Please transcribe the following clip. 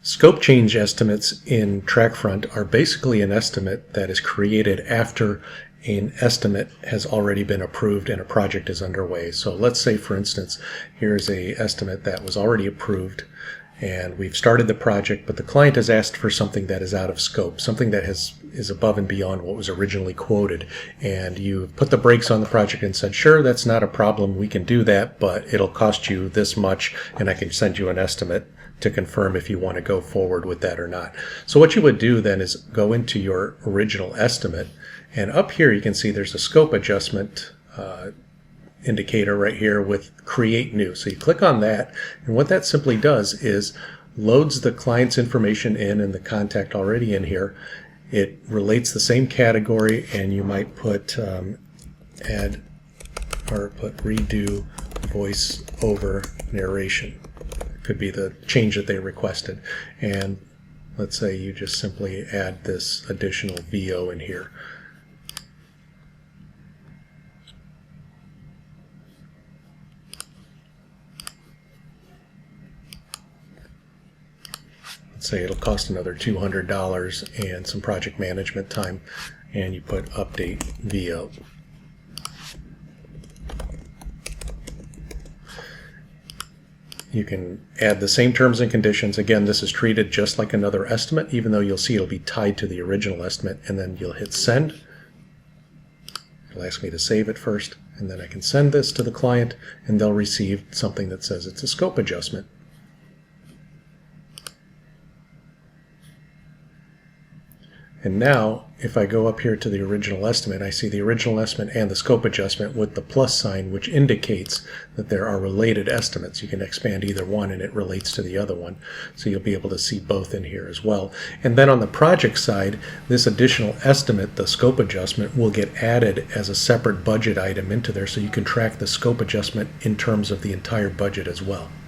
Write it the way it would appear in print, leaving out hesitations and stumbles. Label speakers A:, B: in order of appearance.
A: Scope change estimates in Trackfront are basically an estimate that is created after an estimate has already been approved and a project is underway. So let's say, for instance, here's an estimate that was already approved and we've started the project, but the client has asked for something that is out of scope, something that is above and beyond what was originally quoted. And you put the brakes on the project and said, sure, that's not a problem, we can do that, but it'll cost you this much, and I can send you an estimate to confirm if you want to go forward with that or not. So what you would do then is go into your original estimate, and up here you can see there's a scope adjustment indicator right here with create new. So you click on that, and what that simply does is loads the client's information in and the contact already in here. It relates the same category, and you might put add or put redo voice over narration. It could be the change that they requested, and let's say you just simply add this additional VO in here. Say it'll cost another $200 and some project management time, and you put update VO. You can add the same terms and conditions. Again, this is treated just like another estimate, even though you'll see it'll be tied to the original estimate, and then you'll hit send. It'll ask me to save it first, and then I can send this to the client, and they'll receive something that says it's a scope adjustment. And now, if I go up here to the original estimate, I see the original estimate and the scope adjustment with the plus sign, which indicates that there are related estimates. You can expand either one and it relates to the other one. So you'll be able to see both in here as well. And then on the project side, this additional estimate, the scope adjustment, will get added as a separate budget item into there, so you can track the scope adjustment in terms of the entire budget as well.